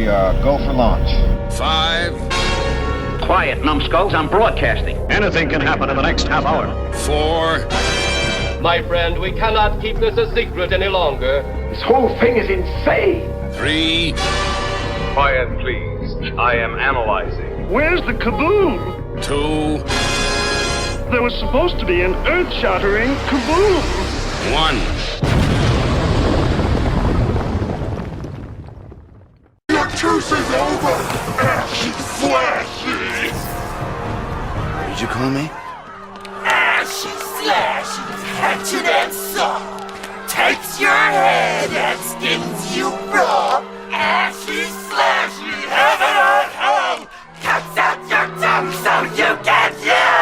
go for launch. 5. Quiet, numbskulls. I'm broadcasting. Anything can happen in the next half hour. 4. My friend, we cannot keep this a secret any longer. This whole thing is insane. 3. Quiet, please. I am analyzing. Where's the kaboom? 2. There was supposed to be an earth-shattering kaboom. 1. Your truce is over, ashy slashy! What did you call me? Ashy slashy, hatchet and saw, takes your head and skins you raw. Ashy slashy, heaven on hell, cuts out your tongue so you can yell!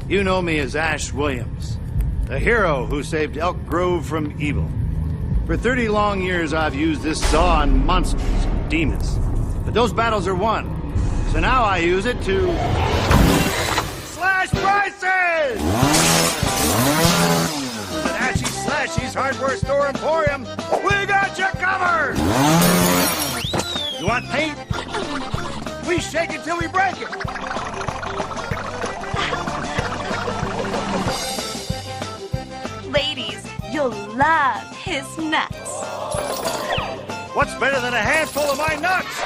You know me as Ash Williams, the hero who saved Elk Grove from evil. For 30 long years, I've used this saw on monsters and demons. But those battles are won. So now I use it to slash prices! At Ashy Slashy's Hardware Store Emporium, we got you covered! You want paint? We shake it till we break it! Ladies, you'll love his nuts. What's better than a handful of my nuts?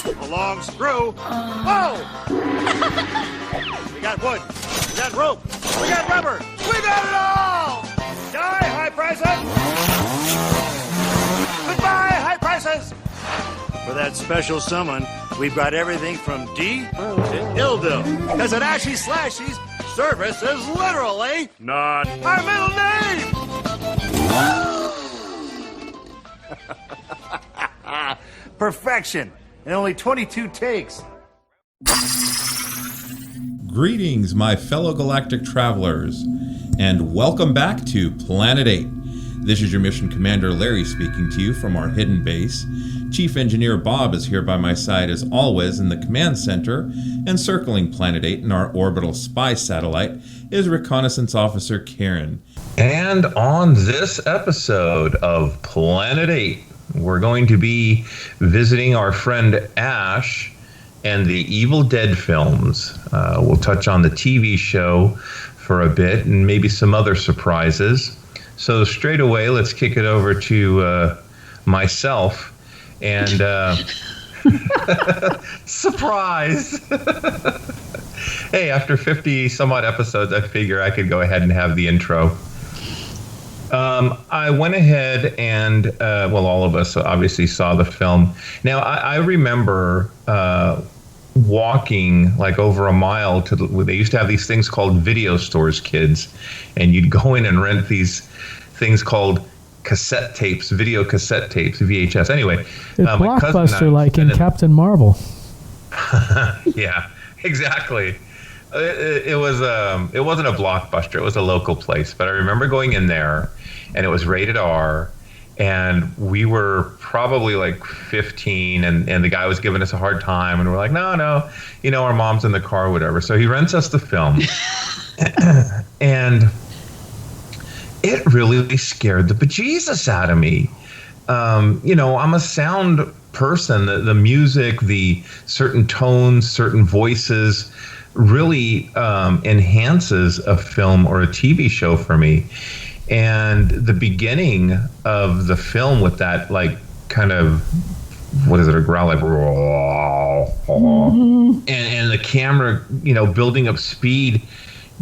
A long screw. Whoa! We got wood. We got rope. We got rubber. We got it all! Die, high prices! Goodbye, high prices! For that special summon, we've got everything from D to Ildo. Because at Ashy Slashy's, service is literally not our middle name! Perfection in only 22 takes. Greetings, my fellow galactic travelers, and welcome back to Planet 8. This is your Mission Commander Larry speaking to you from our hidden base. Chief Engineer Bob is here by my side as always in the command center, and circling Planet 8 in our orbital spy satellite is Reconnaissance Officer Karen. And on this episode of Planet 8, we're going to be visiting our friend Ash and the Evil Dead films. We'll touch on the TV show for a bit and maybe some other surprises. So straight away, let's kick it over to myself. And surprise! Hey, after 50 some odd episodes, I figure I could go ahead and have the intro. I went ahead and, well, all of us obviously saw the film. Now, I remember walking like over a mile to they used to have these things called video stores, kids, and you'd go in and rent these things called cassette tapes, video cassette tapes, VHS. Anyway, it's Blockbuster, like in Captain Marvel. Yeah, exactly. It wasn't a Blockbuster. It was a local place, but I remember going in there, and it was rated R, and we were probably like 15, and the guy was giving us a hard time, and we're like, no, you know, our mom's in the car, whatever. So he rents us the film, and it really scared the bejesus out of me. You know, I'm a sound person. The music, the certain tones, certain voices really enhances a film or a TV show for me. And the beginning of the film with that, like, kind of, what is it, a growl, like, and the camera, you know, building up speed,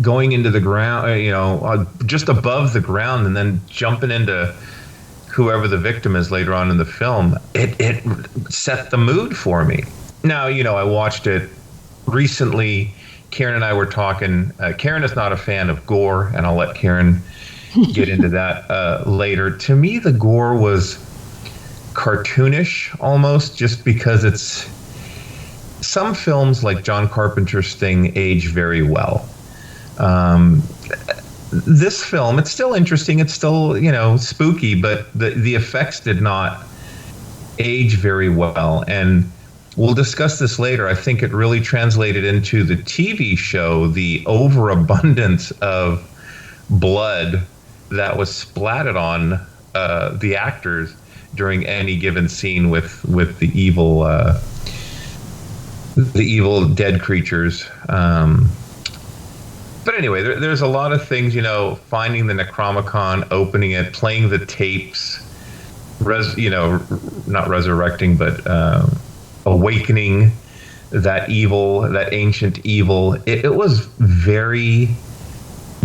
going into the ground, you know, just above the ground, and then jumping into whoever the victim is later on in the film, it set the mood for me. Now, you know, I watched it recently. Karen and I were talking. Karen is not a fan of gore, and I'll let Karen get into that later. To me, the gore was cartoonish almost, just because it's some films like John Carpenter's Thing age very well. This film, it's still interesting, it's still, you know, spooky, but the effects did not age very well. And we'll discuss this later. I think it really translated into the TV show, the overabundance of blood that was splattered on the actors during any given scene with the evil dead creatures. But anyway, there's a lot of things, finding the Necronomicon, opening it, playing the tapes, not resurrecting, but awakening that evil, that ancient evil. It was very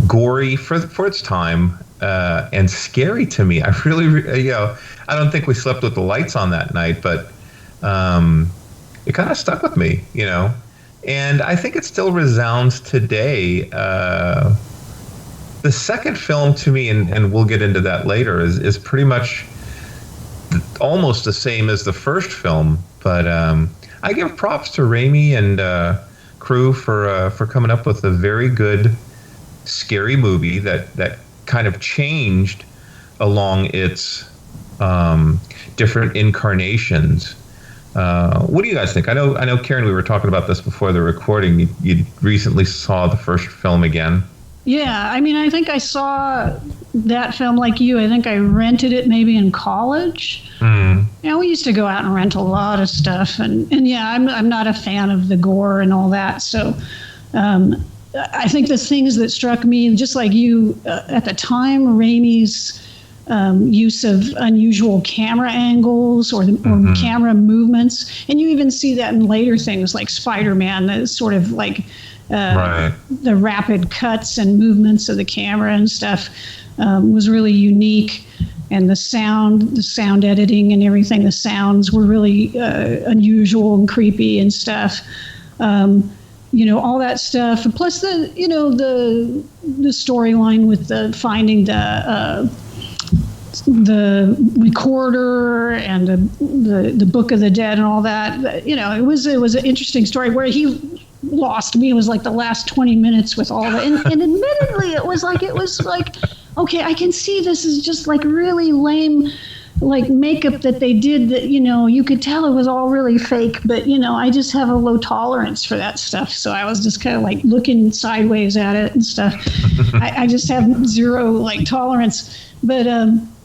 gory for its time, and scary to me. I really, I don't think we slept with the lights on that night, but it kind of stuck with me, And I think it still resounds today. The second film to me, and we'll get into that later, is pretty much almost the same as the first film. But I give props to Raimi and crew for coming up with a very good, scary movie that kind of changed along its different incarnations. What do you guys think? I know, Karen, we were talking about this before the recording. You recently saw the first film again. Yeah, I think I saw that film like you. I think I rented it maybe in college. We used to go out and rent a lot of stuff, and yeah, I'm not a fan of the gore and all that. So I think the things that struck me, just like you, at the time, Raimi's use of unusual camera angles or camera movements. And you even see that in later things like Spider-Man, that sort of like the rapid cuts and movements of the camera and stuff was really unique. And the sound editing and everything, the sounds were really unusual and creepy and stuff. All that stuff. And plus the storyline with the finding the recorder and the Book of the Dead and all that. It was an interesting story where he lost me. It was like the last 20 minutes with all that. And admittedly, it was like, okay, I can see this is just like really lame, like makeup that they did that, you could tell it was all really fake, but I just have a low tolerance for that stuff. So I was just kind of like looking sideways at it and stuff. I just have zero like tolerance, but,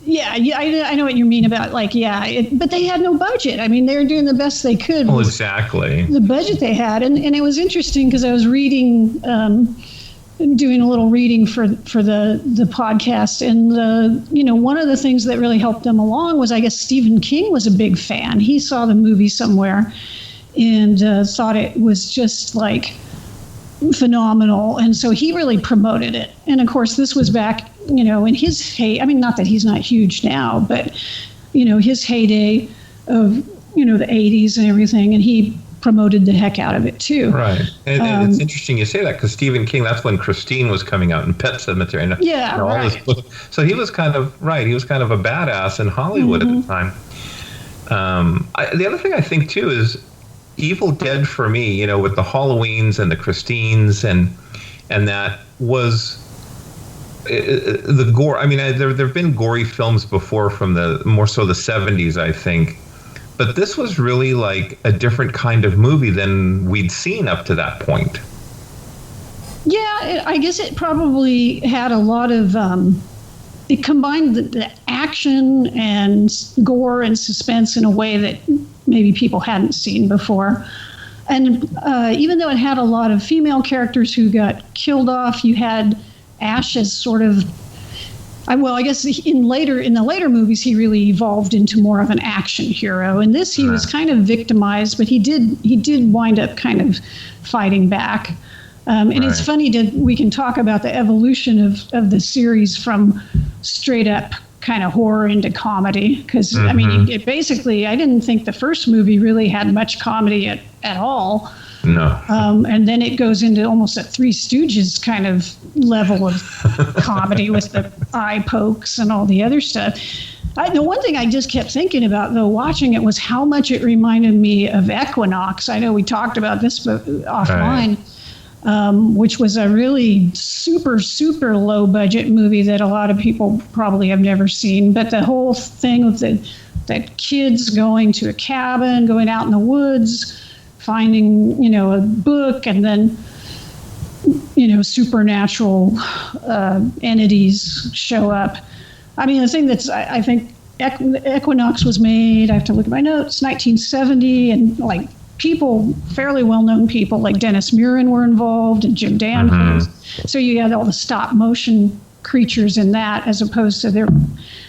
I know what you mean about but they had no budget. They were doing the best they could. Well, exactly. The budget they had. And it was interesting because I was reading, doing a little reading for the podcast. And, one of the things that really helped them along was, I guess, Stephen King was a big fan. He saw the movie somewhere and thought it was just like phenomenal. And so he really promoted it. And of course, this was back, in his heyday. Not that he's not huge now, but, his heyday of, the 80s and everything. And he promoted the heck out of it too. Right. And it's interesting you say that, because Stephen King, that's when Christine was coming out in Pet Sematary. And, all this book. So he was kind of he was kind of a badass in Hollywood at the time. The other thing I think too is Evil Dead for me, with the Halloweens and the Christines and that was the gore. There have been gory films before from more so the 70s, I think. But this was really like a different kind of movie than we'd seen up to that point. Yeah, I guess it probably had a lot of, it combined the action and gore and suspense in a way that maybe people hadn't seen before. And even though it had a lot of female characters who got killed off, you had Ash as sort of, I guess in the later movies, he really evolved into more of an action hero. In this, he was kind of victimized, but he did wind up kind of fighting back. And it's funny we can talk about the evolution of the series from straight up kind of horror into comedy. Because, it basically, I didn't think the first movie really had much comedy at all. No. And then it goes into almost a Three Stooges kind of level of comedy with the eye pokes and all the other stuff. The one thing I just kept thinking about, though, watching it was how much it reminded me of Equinox. I know we talked about this offline, which was a really super, super low budget movie that a lot of people probably have never seen. But the whole thing with the kids going to a cabin, going out in the woods, finding, a book, and then, supernatural entities show up. I mean, the thing that's, I think Equinox was made, I have to look at my notes, 1970, and like people, fairly well-known people like Dennis Muren were involved and Jim Danforth. So you had all the stop motion creatures in that, as opposed to there.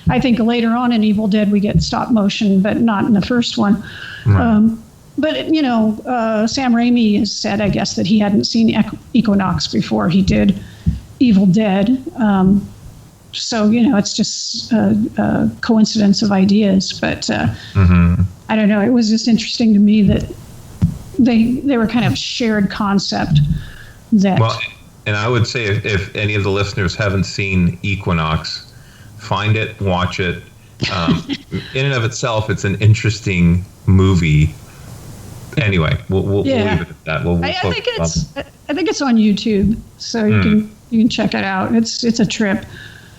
I think later on in Evil Dead we get stop motion, but not in the first one. Right. But you know, Sam Raimi has said, I guess, that he hadn't seen Equinox before he did Evil Dead. So you know, it's just a coincidence of ideas. But I don't know. It was just interesting to me that they were kind of shared concept. That. Well, and I would say if any of the listeners haven't seen Equinox, find it, watch it. In and of itself, it's an interesting movie. Anyway, we'll leave it at that. I think it's on YouTube, so you can check it out. It's a trip,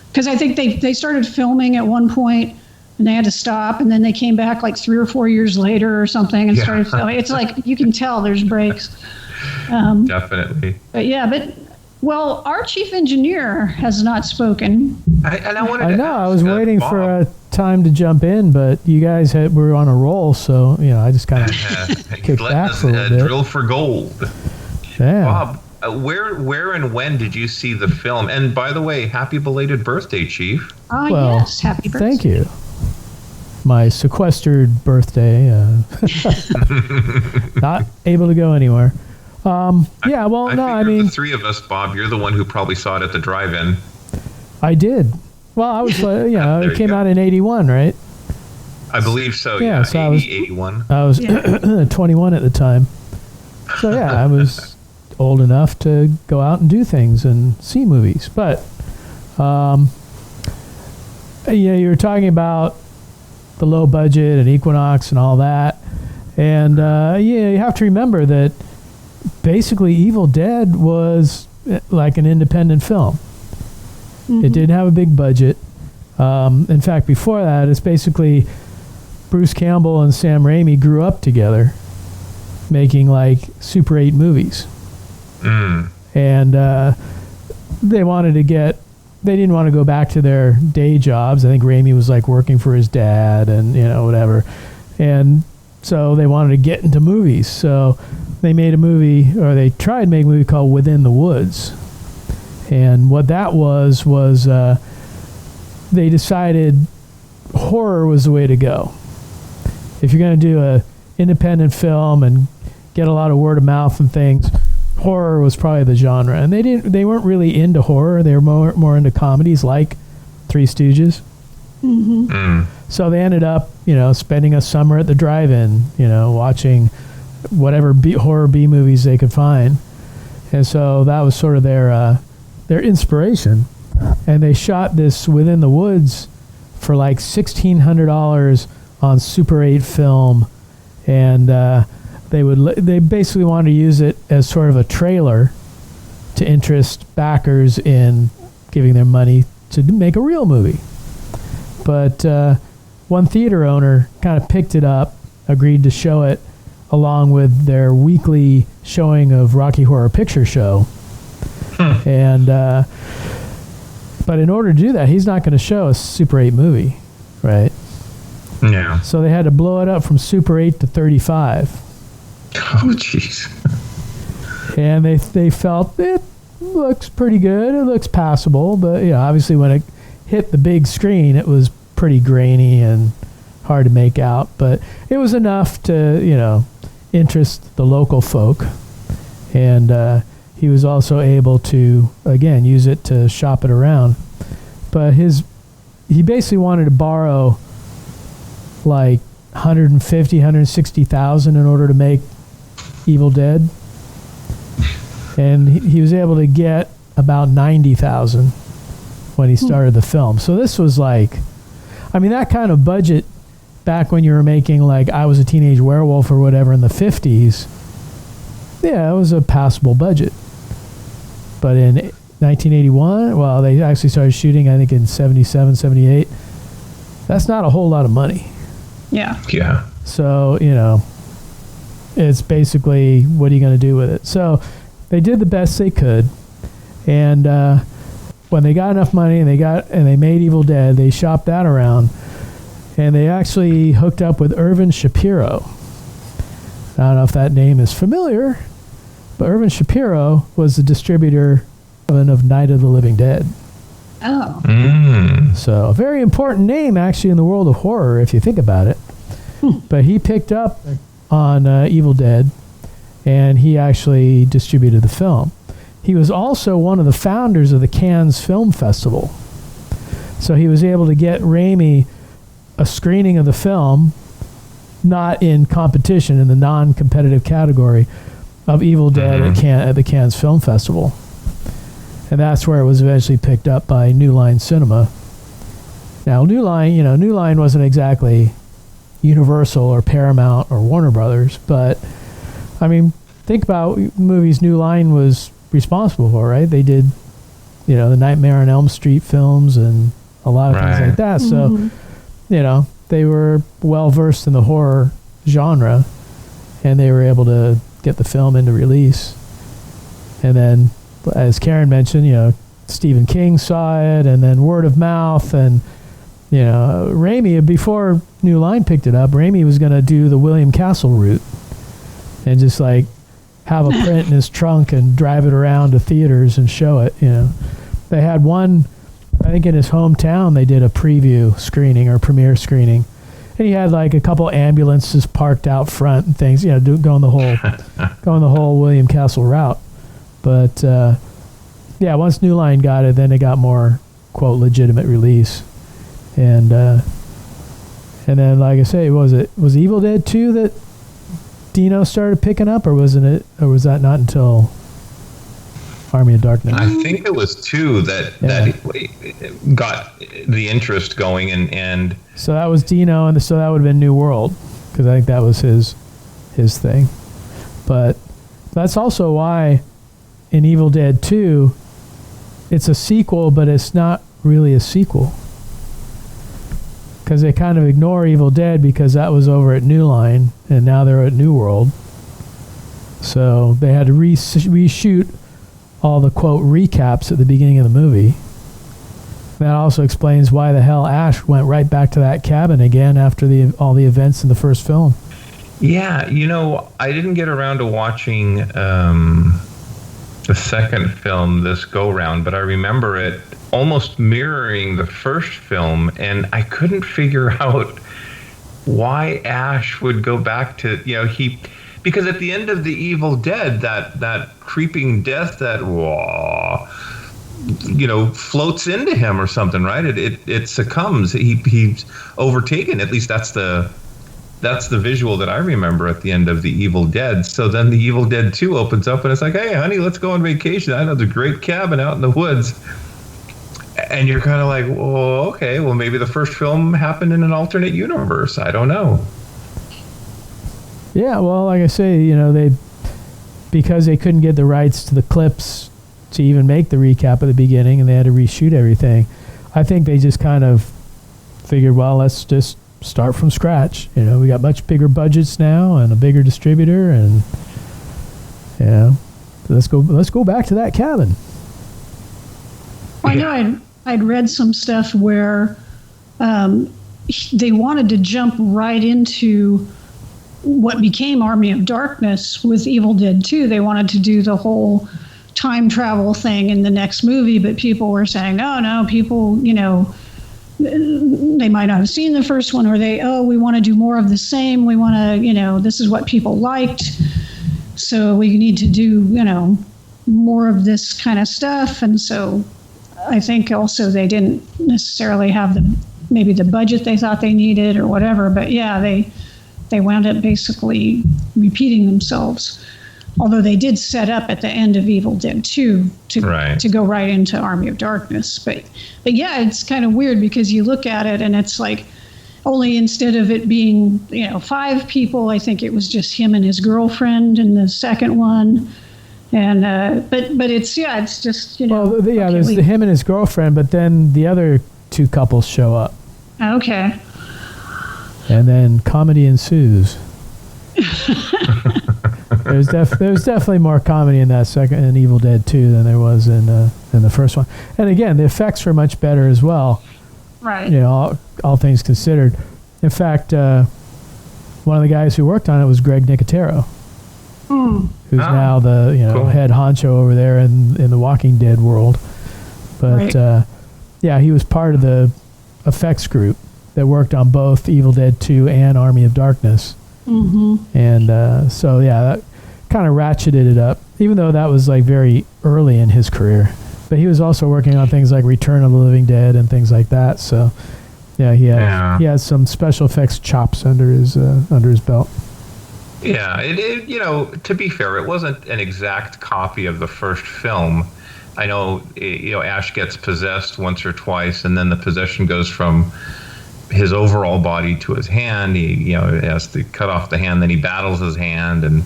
because I think they started filming at one point and they had to stop, and then they came back like 3 or 4 years later or something and started filming. It's like you can tell there's breaks. Definitely. Well, our chief engineer has not spoken. I was waiting for a time to jump in, but you guys were on a roll, so you know I just kind of kicked back for a little bit. Drill for gold. Yeah. Bob, where and when did you see the film? And by the way, happy belated birthday, Chief. Yes, happy birthday. Thank you. My sequestered birthday. Not able to go anywhere. I mean, the three of us, Bob, you're the one who probably saw it at the drive-in. I did. Well, I was, it came out in 81, right? I believe so, yeah. So 81. I was 21 at the time. So, yeah, I was old enough to go out and do things and see movies. But, you were talking about the low budget and Equinox and all that. And, you have to remember that basically Evil Dead was like an independent film. It didn't have a big budget. In fact, before that, it's basically Bruce Campbell and Sam Raimi grew up together making like Super 8 movies. And they didn't want to go back to their day jobs. I think Raimi was like working for his dad and, whatever. And so they wanted to get into movies. So they made a movie, or they tried to make a movie called Within the Woods. And what that was they decided horror was the way to go. If you're going to do a independent film and get a lot of word of mouth and things, horror was probably the genre. And they weren't really into horror. They were more into comedies like Three Stooges. So they ended up, spending a summer at the drive-in, watching whatever horror B movies they could find. And so that was sort of their inspiration. And they shot this Within the Woods for like $1,600 on Super 8 film. And they basically wanted to use it as sort of a trailer to interest backers in giving their money to make a real movie. But one theater owner kind of picked it up, agreed to show it along with their weekly showing of Rocky Horror Picture Show. And but in order to do that, he's not going to show a Super 8 movie, right? Yeah. So they had to blow it up from Super 8 to 35. Oh, jeez. And they felt it looks pretty good. It looks passable, but obviously when it hit the big screen, it was pretty grainy and hard to make out. But it was enough to interest the local folk, and he was also able to again use it to shop it around. But he basically wanted to borrow like $150,000 in order to make Evil Dead, and he was able to get about $90,000 when he started the film. So this was like, that kind of budget back when you were making like I Was a Teenage Werewolf or whatever in the 50s, it was a passable budget. But in 1981, well, they actually started shooting, I think, in 77, 78. That's not a whole lot of money. Yeah. Yeah. So, it's basically, what are you going to do with it? So they did the best they could. And when they got enough money and they made Evil Dead, they shopped that around, and they actually hooked up with Irvin Shapiro. I don't know if that name is familiar, but Irvin Shapiro was the distributor of Night of the Living Dead. Oh. So a very important name actually in the world of horror if you think about it. But he picked up on Evil Dead, and he actually distributed the film. He was also one of the founders of the Cannes Film Festival. So he was able to get Raimi a screening of the film, not in competition, in the non-competitive category of Evil Dead at the Cannes Film Festival. And that's where it was eventually picked up by New Line Cinema. Now, New Line wasn't exactly Universal or Paramount or Warner Brothers, but, I mean, think about movies New Line was responsible for, right? They did, the Nightmare on Elm Street films and a lot of things like that. So, they were well-versed in the horror genre, and they were able to get the film into release. And then, as Karen mentioned, Stephen King saw it, and then word of mouth, and, Raimi, before New Line picked it up, Raimi was going to do the William Castle route and just, have a print in his trunk and drive it around to theaters and show it, They had one, I think in his hometown, they did a preview screening or premiere screening. And he had a couple ambulances parked out front and things, going the whole William Castle route. But, once New Line got it, then it got more, quote, legitimate release. And then, like I say, was Evil Dead 2 that Dino started picking up, or was that not until Army of Darkness? I think it was 2 that got the interest going, and so that was Dino, and so that would have been New World, because I think that was his thing. But that's also why in Evil Dead 2, it's a sequel, but it's not really a sequel, because they kind of ignore Evil Dead because that was over at New Line, and now they're at New World. So they had to reshoot all the, quote, recaps at the beginning of the movie. That also explains why the hell Ash went right back to that cabin again after all the events in the first film. Yeah, I didn't get around to watching the second film this go-round, but I remember it almost mirroring the first film, and I couldn't figure out why Ash would go back to, because at the end of the Evil Dead, that creeping death that floats into him or something, right? It succumbs. He's overtaken. At least that's the visual that I remember at the end of the Evil Dead. So then the Evil Dead 2 opens up, and it's like, hey, honey, let's go on vacation. I know the great cabin out in the woods. And you're kind of like, well, okay, well, maybe the first film happened in an alternate universe. I don't know. Yeah, well, like I say, because they couldn't get the rights to the clips to even make the recap at the beginning, and they had to reshoot everything, I think they just kind of figured, well, let's just start from scratch. We got much bigger budgets now and a bigger distributor, and let's go back to that cabin. I know I'd read some stuff where they wanted to jump right into what became Army of Darkness with Evil Dead 2. They wanted to do the whole time travel thing in the next movie, but people were saying, oh, no, people, they might not have seen the first one, or we want to do more of the same. We want to, this is what people liked. So we need to do, more of this kind of stuff. And so I think also they didn't necessarily have maybe the budget they thought they needed or whatever. But yeah, they wound up basically repeating themselves. Although they did set up at the end of Evil Dead 2 to go right into Army of Darkness. But yeah, it's kind of weird because you look at it and it's like only instead of it being, 5 people, I think it was just him and his girlfriend in the second one. And but it's just, Well, there's him and his girlfriend, but then the other 2 couples show up. Okay. And then comedy ensues. There's definitely more comedy in that second in Evil Dead 2 than there was in the first one. And again, the effects were much better as well. Right. You know, all things considered. In fact, one of the guys who worked on it was Greg Nicotero, who's now the cool. head honcho over there in the Walking Dead world. But yeah, he was part of the effects group that worked on both Evil Dead 2 and Army of Darkness. Mm-hmm. And so yeah, that kind of ratcheted it up, even though that was like very early in his career. But he was also working on things like Return of the Living Dead and things like that. So yeah, he had some special effects chops under his belt. Yeah, it you know, to be fair, it wasn't an exact copy of the first film. I know, you know, Ash gets possessed once or twice, and then the possession goes from his overall body to his hand. He, you know, has to cut off the hand, then he battles his hand. And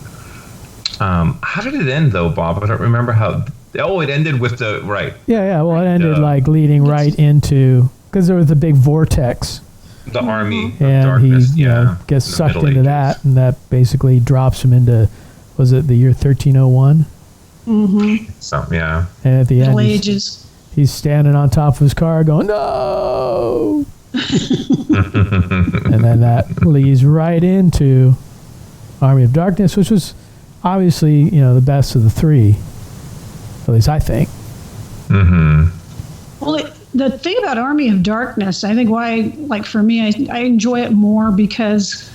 how did it end, though, Bob? I don't remember how. Oh, it ended with the right. Yeah. Well, it ended like leading right into, because there was the big vortex. The Army of and Darkness. he gets sucked into that, and that basically drops him into, was it the year 1301? Mm-hmm. Something, yeah. And at the Middle end, Ages. he's standing on top of his car going, no! And then that leads right into Army of Darkness, which was obviously, you know, the best of the three. At least I think. Mm-hmm. Well, the thing about Army of Darkness, I think why, like for me, I enjoy it more because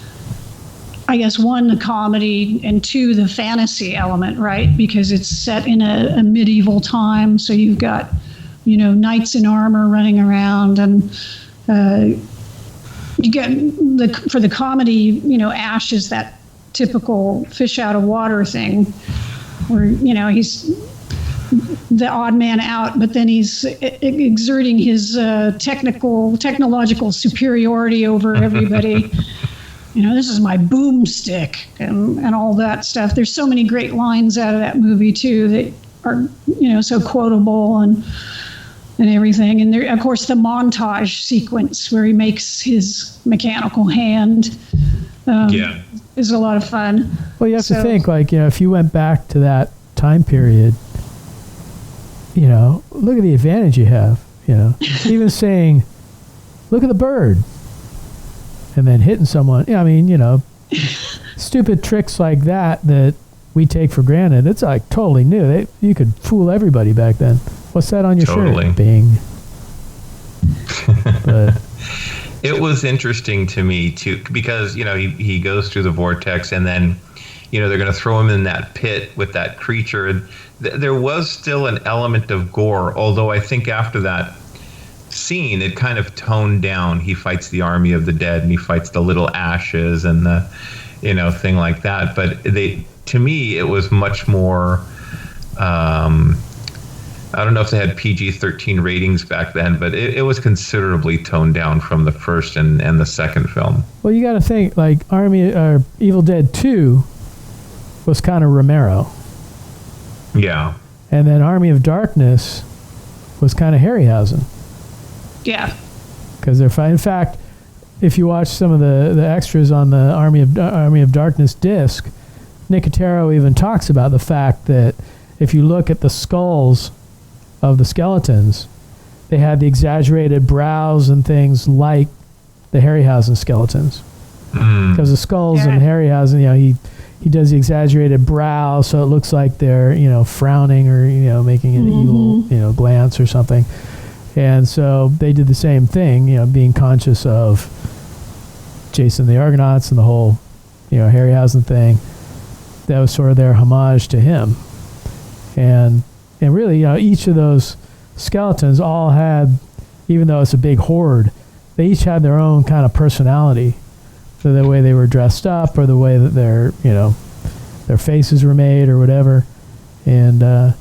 I guess one, the comedy, and two, the fantasy element, right? Because it's set in a medieval time, so you've got, you know, knights in armor running around, and you get for the comedy, you know, Ash is that typical fish out of water thing, where, you know, he's the odd man out, but then he's exerting his technological superiority over everybody. You know, this is my boomstick and all that stuff. There's so many great lines out of that movie too that are, you know, so quotable and everything. And there, of course, the montage sequence where he makes his mechanical hand is a lot of fun. Well, you have to think, like, you know, if you went back to that time period, you know, look at the advantage you have, you know. Even saying, look at the bird, and then hitting someone. Yeah, I mean, you know, stupid tricks like that we take for granted. It's like totally new. You could fool everybody back then. What's that on your shirt? Bing. But it was interesting to me too, because, you know, he goes through the vortex, and then, you know, they're going to throw him in that pit with that creature. And there was still an element of gore, although I think after that scene, it kind of toned down. He fights the army of the dead, and he fights the little ashes and the, you know, thing like that. But to me, it was much more, I don't know if they had PG-13 ratings back then, but it was considerably toned down from the first and the second film. Well, you got to think, like, Evil Dead 2 was kind of Romero. Yeah. And then Army of Darkness was kind of Harryhausen. Yeah. Because they're fine. In fact, if you watch some of the extras on the Army of Darkness disc, Nicotero even talks about the fact that if you look at the skulls of the skeletons, they had the exaggerated brows and things like the Harryhausen skeletons. Because the skulls in Harryhausen, you know, he does the exaggerated brow, so it looks like they're, you know, frowning or, you know, making an evil, you know, glance or something. And so they did the same thing, you know, being conscious of Jason the Argonauts and the whole, you know, Harryhausen thing. That was sort of their homage to him. And really, you know, each of those skeletons all had, even though it's a big horde, they each had their own kind of personality. So the way they were dressed up, or the way that their faces were made, or whatever. And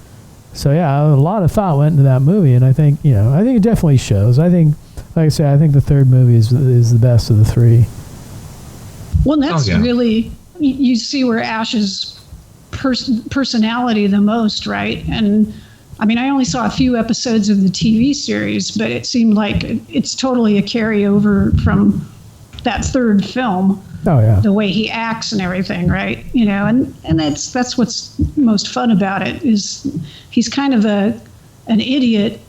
so yeah, a lot of thought went into that movie, and I think it definitely shows. I think, like I say, I think the third movie is the best of the three. Well, that's really, you see where Ash's personality the most, right? And I mean, I only saw a few episodes of the TV series, but it seemed like it's totally a carryover from that third film. Oh yeah. The way he acts and everything, right? You know, and that's what's most fun about it is he's kind of an idiot,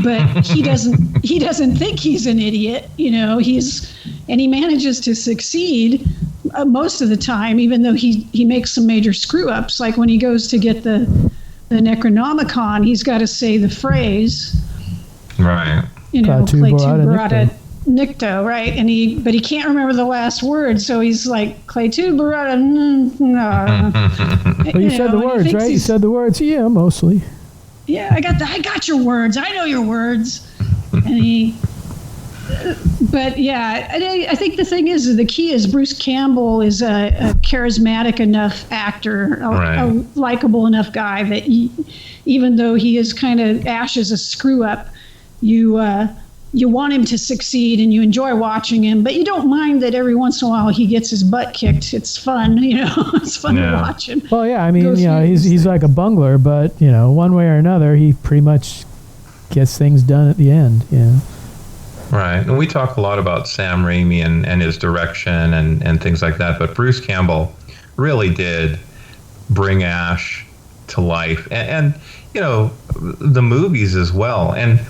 but he doesn't think he's an idiot. You know, he manages to succeed most of the time, even though he makes some major screw ups. Like when he goes to get the Necronomicon, he's got to say the phrase, right? You know, Clay Barada Nicto, right? But he can't remember the last word, so he's like Clay Barada. Well, you said the words, right? You said the words. Yeah, mostly. Yeah, I got your words. I know your words. And but yeah, I think the thing is, the key is Bruce Campbell is a charismatic enough actor, a likable enough guy that even though he is kind of Ash is a screw up, you want him to succeed and you enjoy watching him, but you don't mind that every once in a while he gets his butt kicked. It's fun, you know. It's fun to watch him. Well, yeah, I mean, you know, he's like a bungler, but you know, one way or another, he pretty much gets things done at the end. You know. Right, and we talk a lot about Sam Raimi and his direction and things like that, but Bruce Campbell really did bring Ash to life, and you know, the movies as well. And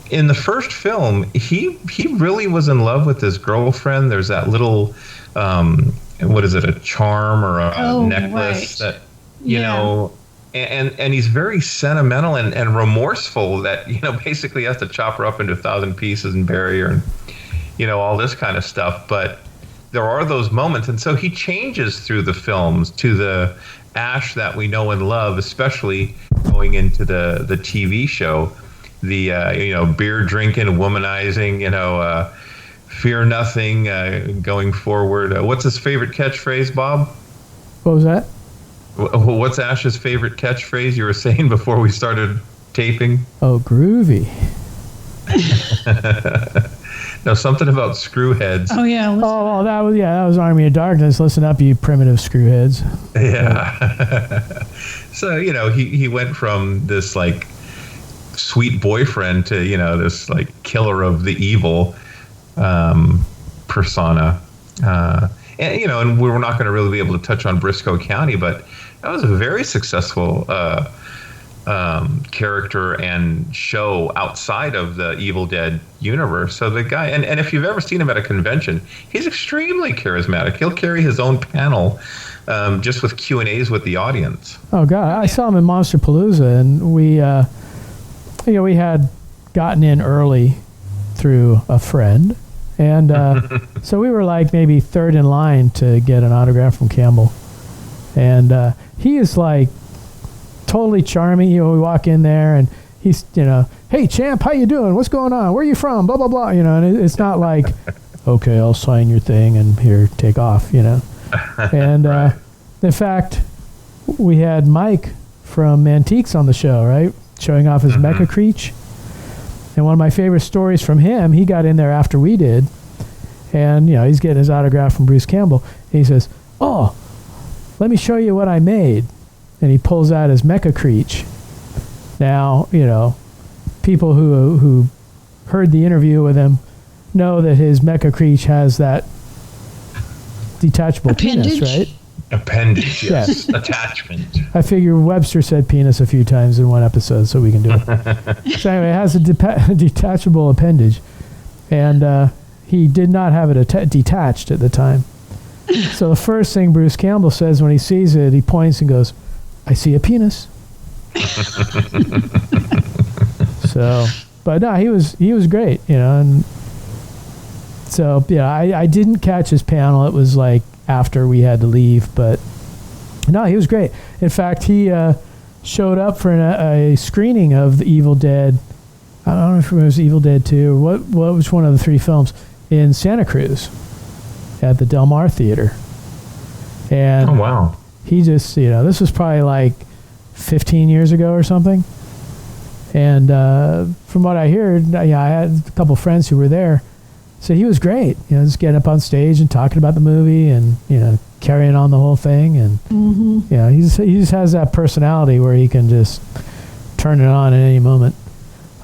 in the first film, he really was in love with his girlfriend. There's that little, what is it, a charm or a necklace that, you know, and he's very sentimental and remorseful that, you know, basically has to chop her up into 1,000 pieces and bury her and, you know, all this kind of stuff. But there are those moments. And so he changes through the films to the Ash that we know and love, especially going into the TV show. The, you know, beer drinking, womanizing, you know, fear nothing, going forward. What's his favorite catchphrase, Bob? What was that? What's Ash's favorite catchphrase you were saying before we started taping? Oh, groovy. No, something about screwheads. Oh yeah. Oh, that was Army of Darkness. Listen up, you primitive screwheads. Yeah. So, you know, he went from this like sweet boyfriend to, you know, this like killer of the evil persona. And, you know, and we're not going to really be able to touch on Briscoe County, but that was a very successful character and show outside of the Evil Dead universe. So the guy, and if you've ever seen him at a convention, he's extremely charismatic. He'll carry his own panel just with Q&As with the audience. Oh, God. I saw him in Monsterpalooza, and we, you know, we had gotten in early through a friend. And so we were like maybe third in line to get an autograph from Campbell. And he is like totally charming. You know, we walk in there and he's, you know, hey, champ, how you doing? What's going on? Where are you from? Blah, blah, blah. You know, and it's not like, okay, I'll sign your thing and here, take off, you know. And in fact, we had Mike from Antiques on the show, right? Showing off his Mecha Creech. And one of my favorite stories from him, he got in there after we did, and, you know, he's getting his autograph from Bruce Campbell. And he says, oh, let me show you what I made. And he pulls out his Mecha Creech. Now, you know, people who heard the interview with him know that his Mecha Creech has that detachable penis, right? Appendage, yes. Attachment. I figure Webster said penis a few times in one episode, so we can do it. So anyway, it has a detachable appendage, and he did not have it detached at the time. So the first thing Bruce Campbell says when he sees it, he points and goes, I see a penis. So, but no, he was great, you know, and so, yeah, I didn't catch his panel. It was like after we had to leave, but no, he was great. In fact, he showed up for a screening of the Evil Dead. I don't know if it was Evil Dead 2 or what was one of the three films in Santa Cruz at the Del Mar Theater. And oh, wow. He just, you know, this was probably like 15 years ago or something. And from what I heard, I had a couple friends who were there. So he was great, you know, just getting up on stage and talking about the movie and, you know, carrying on the whole thing. And, you know, he just has that personality where he can just turn it on at any moment.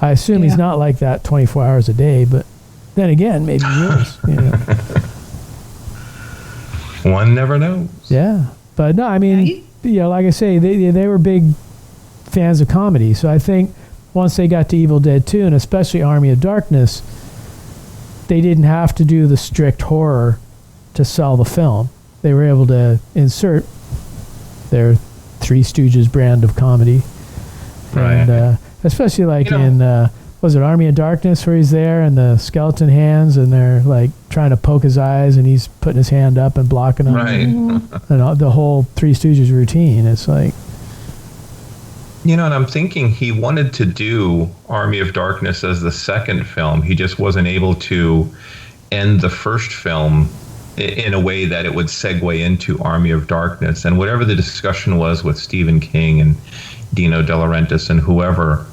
I assume he's not like that 24 hours a day, but then again, maybe he is, you know. One never knows. Yeah. But no, I mean, like I say, they were big fans of comedy. So I think once they got to Evil Dead 2, and especially Army of Darkness, they didn't have to do the strict horror to sell the film. They were able to insert their Three Stooges brand of comedy. Right. And especially like in, was it Army of Darkness, where he's there and the skeleton hands and they're like trying to poke his eyes and he's putting his hand up and blocking them. Right. And the whole Three Stooges routine. It's like... And I'm thinking he wanted to do Army of Darkness as the second film. He just wasn't able to end the first film in a way that it would segue into Army of Darkness. And whatever the discussion was with Stephen King and Dino De Laurentiis and whoever,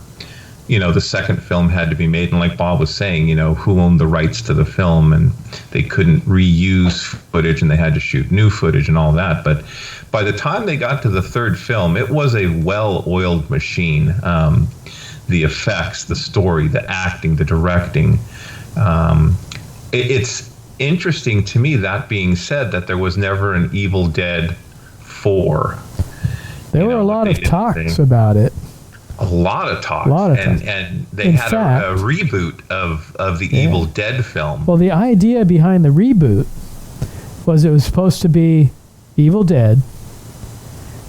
the second film had to be made. And like Bob was saying, who owned the rights to the film, and they couldn't reuse footage and they had to shoot new footage and all that. But by the time they got to the third film, it was a well-oiled machine. The effects, the story, the acting, the directing. It's interesting to me, that being said, that there was never an Evil Dead 4. There were a lot of talks about it. A lot of talks. And they had a reboot of the Evil Dead film. Well, the idea behind the reboot was it was supposed to be Evil Dead,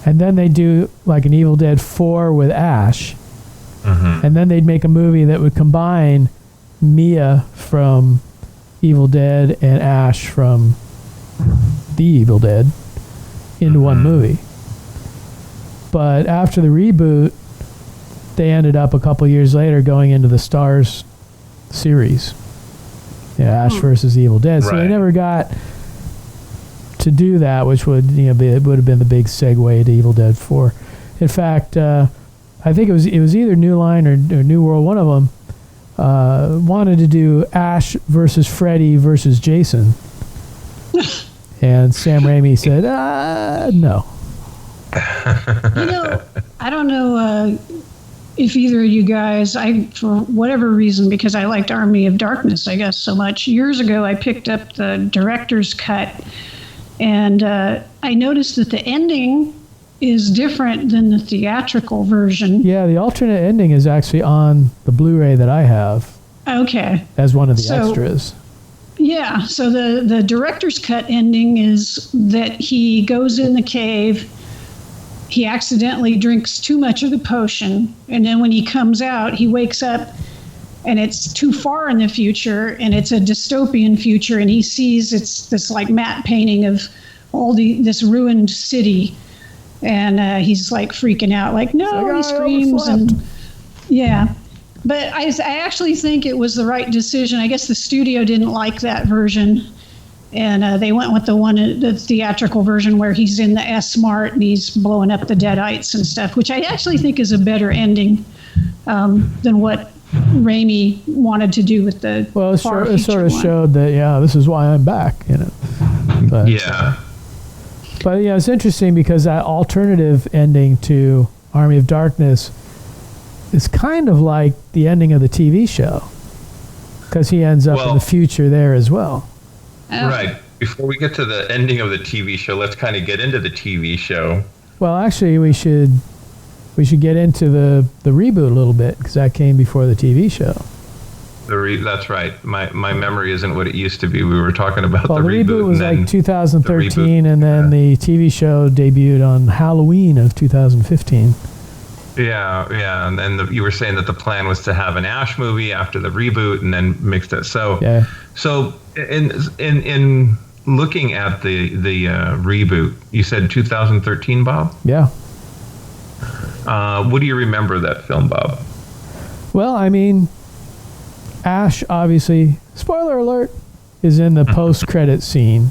and then they do like an Evil Dead 4 with Ash, and then they'd make a movie that would combine Mia from Evil Dead and Ash from The Evil Dead into one movie. But after the reboot, they ended up a couple years later going into the Stars series. Ash versus Evil Dead. So they never got to do that, which would it would have been the big segue to Evil Dead 4. In fact, I think it was either New Line or New World. One of them wanted to do Ash versus Freddy versus Jason, and Sam Raimi said, "No." I don't know if either of you guys, for whatever reason, because I liked Army of Darkness, I guess, so much. Years ago, I picked up the director's cut, and I noticed that the ending is different than the theatrical version. Yeah, the alternate ending is actually on the Blu-ray that I have. Okay. As one of the extras. Yeah, so the director's cut ending is that he goes in the cave, he accidentally drinks too much of the potion, and then when he comes out, he wakes up and it's too far in the future, and it's a dystopian future, and he sees it's this like matte painting of all this ruined city, and he's like freaking out, like, no, he screams, and yeah. But I actually think it was the right decision. I guess the studio didn't like that version, and they went with the theatrical version where he's in the S-Mart and he's blowing up the Deadites and stuff, which I actually think is a better ending than what Raimi wanted to do with the Well, it sort of showed that, this is why I'm back, But, But yeah, it's interesting because that alternative ending to Army of Darkness is kind of like the ending of the TV show, because he ends up in the future there as well. Right. Before we get to the ending of the TV show, let's kind of get into the TV show. Well, actually, we should get into the reboot a little bit, because that came before the TV show. That's right. My memory isn't what it used to be. We were talking about the reboot. The reboot was like 2013, and then the TV show debuted on Halloween of 2015. Yeah, and then you were saying that the plan was to have an Ash movie after the reboot, and then mixed it. So in looking at the reboot, you said 2013, Bob? Yeah. What do you remember of that film, Bob? Well, I mean, Ash, obviously, spoiler alert, is in the post-credit scene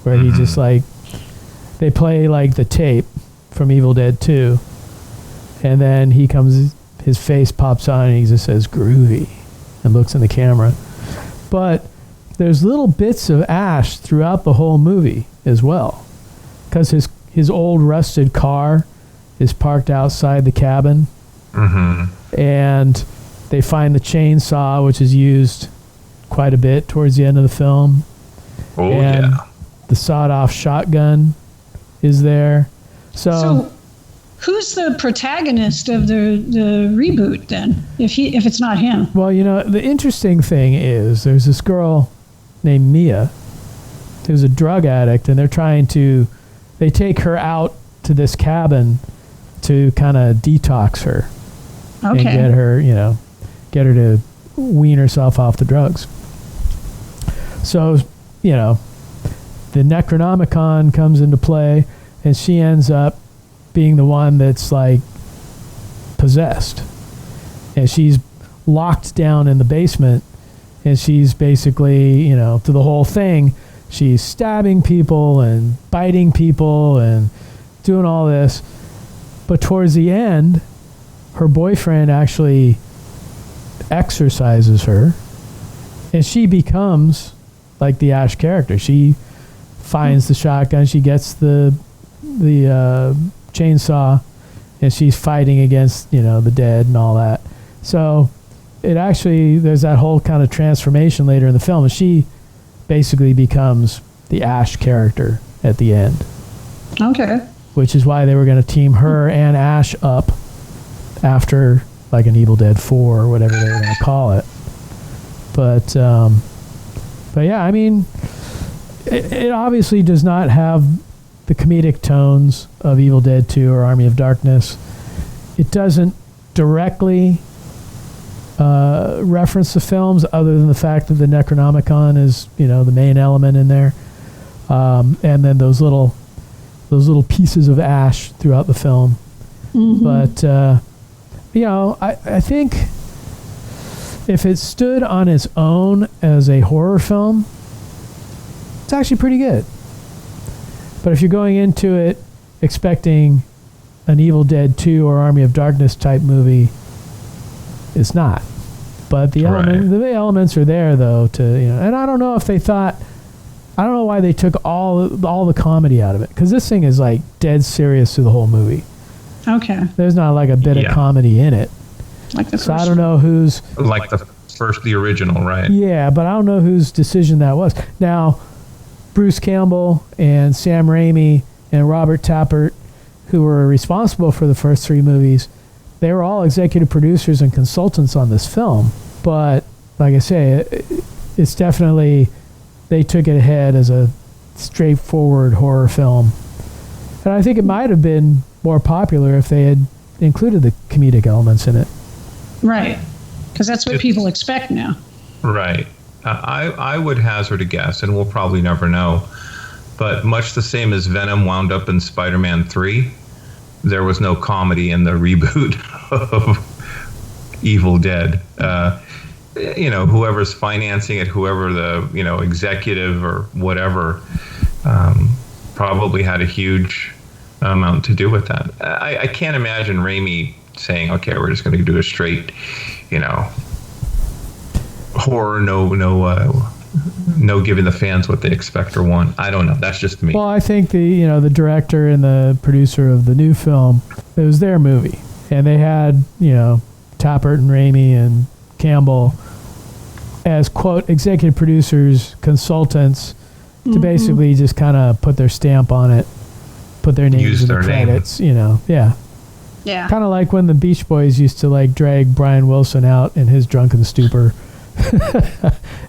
where he just they play like the tape from Evil Dead 2. And then his face pops on and he just says groovy and looks in the camera. But there's little bits of Ash throughout the whole movie as well, because his old rusted car is parked outside the cabin, and they find the chainsaw, which is used quite a bit towards the end of the film. The sawed-off shotgun is there. So who's the protagonist of the reboot then? If it's not him? Well, the interesting thing is there's this girl named Mia who's a drug addict, and they take her out to this cabin to kind of detox her and get her to wean herself off the drugs. So, the Necronomicon comes into play, and she ends up being the one that's like possessed, and she's locked down in the basement, and she's basically, through the whole thing, she's stabbing people and biting people and doing all this. But towards the end, her boyfriend actually exorcises her, and she becomes like the Ash character. She finds the shotgun, she gets the chainsaw, and she's fighting against the dead and all that. So there's that whole kind of transformation later in the film, and she basically becomes the Ash character at the end. Okay. Which is why they were going to team her and Ash up after like an Evil Dead 4 or whatever they were going to call it. But yeah, I mean, it obviously does not have the comedic tones of Evil Dead 2 or Army of Darkness. It doesn't directly reference the films, other than the fact that the Necronomicon is, the main element in there, and then those little pieces of Ash throughout the film. Mm-hmm. But I think if it stood on its own as a horror film, it's actually pretty good. But if you're going into it expecting an Evil Dead 2 or Army of Darkness type movie, it's not. But the elements are there, though, and I don't know if they thought, I don't know why they took all the comedy out of it, because this thing is like dead serious through the whole movie. Okay. There's not like a bit of comedy in it. Like the so I don't know who's like the original, right? Yeah, but I don't know whose decision that was. Now, Bruce Campbell and Sam Raimi and Robert Tappert, who were responsible for the first 3 movies, they were all executive producers and consultants on this film. But like I say, it's definitely, they took it ahead as a straightforward horror film. And I think it might have been more popular if they had included the comedic elements in it. Right. Because that's what people expect now. Right. I would hazard a guess, and we'll probably never know, but much the same as Venom wound up in Spider-Man 3, there was no comedy in the reboot of Evil Dead. Whoever's financing it, whoever the executive or whatever, probably had a huge amount to do with that. I can't imagine Raimi saying, "Okay, we're just going to do a straight, horror, no giving the fans what they expect or want." I don't know. That's just me. Well, I think the director and the producer of the new film, it was their movie, and they had Tappert and Raimi and Campbell as quote executive producers, consultants, to basically just kind of put their stamp on it, put their names in the credits. Yeah. Kind of like when the Beach Boys used to like drag Brian Wilson out in his drunken stupor.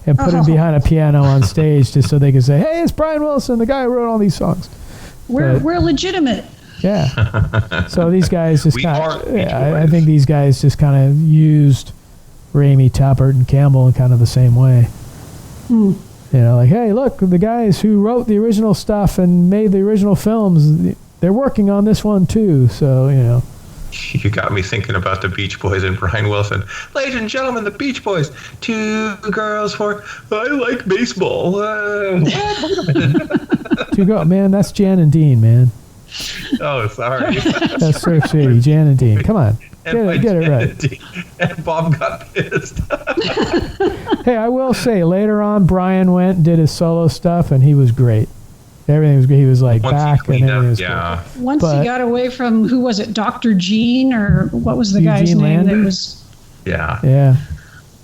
And put him behind a piano on stage just so they could say, "Hey, it's Brian Wilson, the guy who wrote all these songs." We're legitimate. Yeah. So these guys just I think these guys just kind of used Raimi, Tappert, and Campbell in kind of the same way. Like, hey, look, the guys who wrote the original stuff and made the original films, they're working on this one too. So You got me thinking about the Beach Boys and Brian Wilson. Ladies and gentlemen, the Beach Boys. 2 girls for I like baseball. What? Wait a minute. 2 girls, man. That's Jan and Dean, man. Oh, sorry. That's Surf City, Jan and Dean. Come on, get it right. And Bob got pissed. Hey, I will say, later on, Brian went and did his solo stuff, and he was great. Everything was great. He was like back, and everything was great. Once he got away from, who was it, Dr. Gene, or what was the guy's name? Landry? That was... Yeah. Yeah.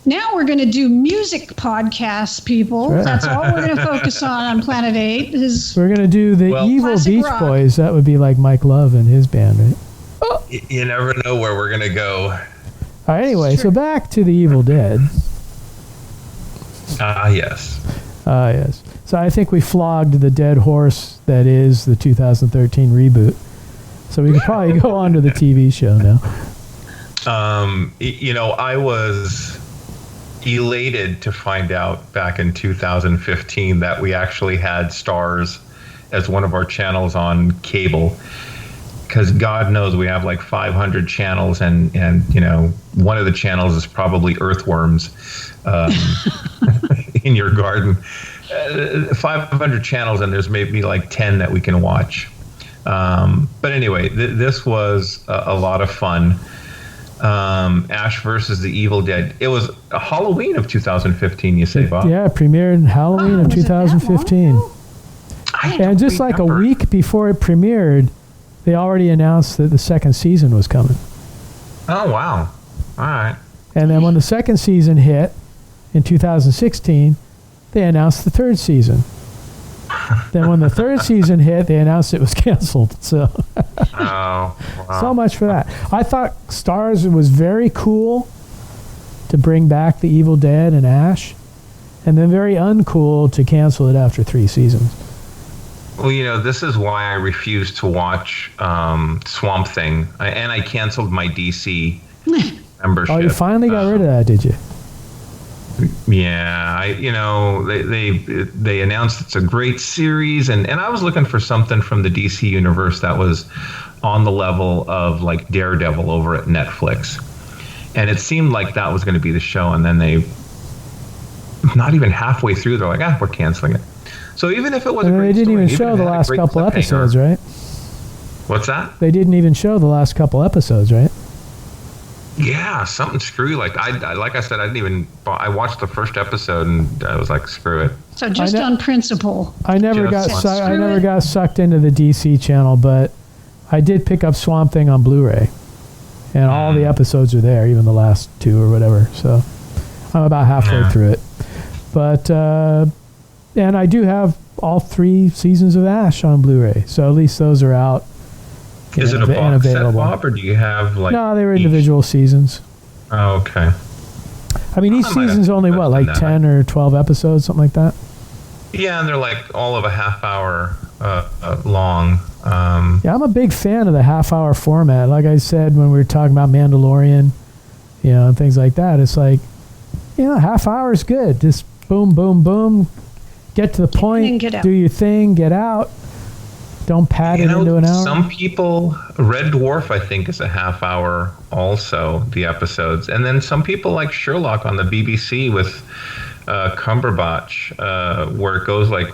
Now we're going to do music podcasts, people. Right. That's all we're going to focus on Planet 8. We're going to do the evil classic Beach rock. Boys. That would be like Mike Love and his band, right? You never know where we're gonna go. All right, anyway, so back to the Evil Dead. Yes. Yes. So I think we flogged the dead horse that is the 2013 reboot. So we could probably go on to the TV show now. I was elated to find out back in 2015 that we actually had Stars as one of our channels on cable. Because God knows we have like 500 channels, and one of the channels is probably earthworms in your garden. 500 channels, and there's maybe like 10 that we can watch. But anyway, this was a lot of fun. Ash versus the Evil Dead. It was a Halloween of 2015, you say, Bob? Yeah, it premiered in Halloween of 2015. And just like a week before it premiered, they already announced that the second season was coming. Oh, wow. All right. And then when the second season hit in 2016, they announced the third season. Then when the third season hit, they announced it was canceled. So, wow. So much for that. I thought Stars was very cool to bring back the Evil Dead and Ash, and then very uncool to cancel it after 3 seasons. Well, this is why I refused to watch Swamp Thing, and I canceled my DC membership. Oh, you finally got rid of that, did you? Yeah, they announced it's a great series, and I was looking for something from the DC universe that was on the level of like Daredevil over at Netflix, and it seemed like that was going to be the show, and then they, not even halfway through, they're like, we're canceling it. So even if it was, they didn't even show the last couple episodes, right? What's that? They didn't even show the last couple episodes, right? Yeah, something screwy. Like I said, I watched the first episode and I was like, screw it. So just on principle. I never got sucked into the DC channel, but I did pick up Swamp Thing on Blu-ray, and all the episodes are there, even the last 2 or whatever. So I'm about halfway through it, but. And I do have all 3 seasons of Ash on Blu-ray, so at least those are out. Is it a box set, Bob, or do you have like? No, they were individual seasons. Oh, okay. I mean, each season's only like 10 or 12 episodes, something like that. Yeah, and they're like all of a half hour long. Yeah, I'm a big fan of the half-hour format. Like I said when we were talking about Mandalorian, and things like that, it's like, half hour is good. Just boom, boom, boom. Get to the point, do your thing, get out. Don't pad it into an hour. Some people, Red Dwarf, I think, is a half hour also, the episodes. And then some people like Sherlock on the BBC with Cumberbatch, where it goes like,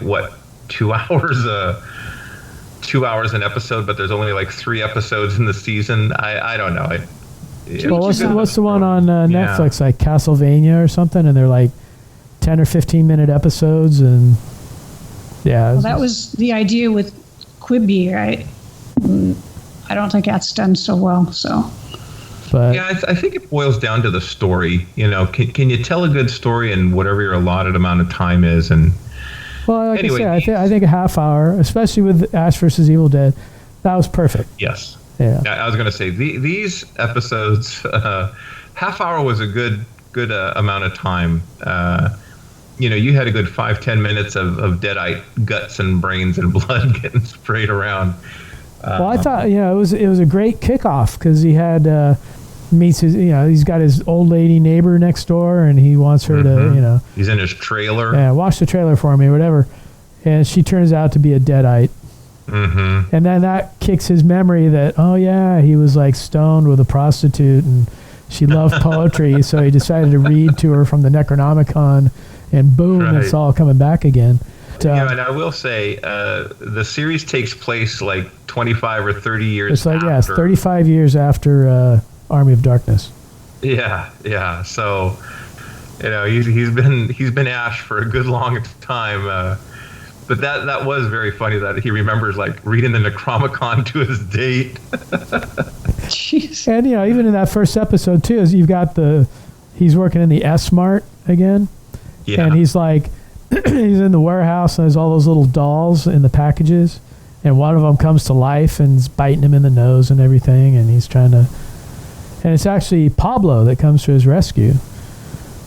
2 hours 2 hours an episode, but there's only like 3 episodes in the season. I don't know. What's the one on Netflix, like Castlevania or something, and they're like 10 or 15-minute episodes, and that was the idea with Quibi, right? I don't think that's done so well. So, but yeah, I think it boils down to the story. Can you tell a good story in whatever your allotted amount of time is? And well, like anyway, I think a half hour, especially with Ash versus Evil Dead, that was perfect. Yes. Yeah. I was going to say these episodes, half hour was a good amount of time. You had a good 5-10 minutes of deadite guts and brains and blood getting sprayed around. Well, I thought it was a great kickoff because he had meets his he's got his old lady neighbor next door, and he wants her to he's in his trailer. Yeah, watch the trailer for me, or whatever. And she turns out to be a deadite. Mm-hmm. And then that kicks his memory that he was like stoned with a prostitute, and she loved poetry, so he decided to read to her from the Necronomicon. And boom, it's all coming back again. And I will say, the series takes place like 25 or 30 years. It's like it's 35 years after Army of Darkness. Yeah. So, he's been Ash for a good long time. But that was very funny that he remembers like reading the Necronomicon to his date. Jeez. And even in that first episode too, is you've got he's working in the S-Mart again. Yeah. And he's like, he's in the warehouse and there's all those little dolls in the packages. And one of them comes to life and is biting him in the nose and everything. And he's trying to, and it's actually Pablo that comes to his rescue.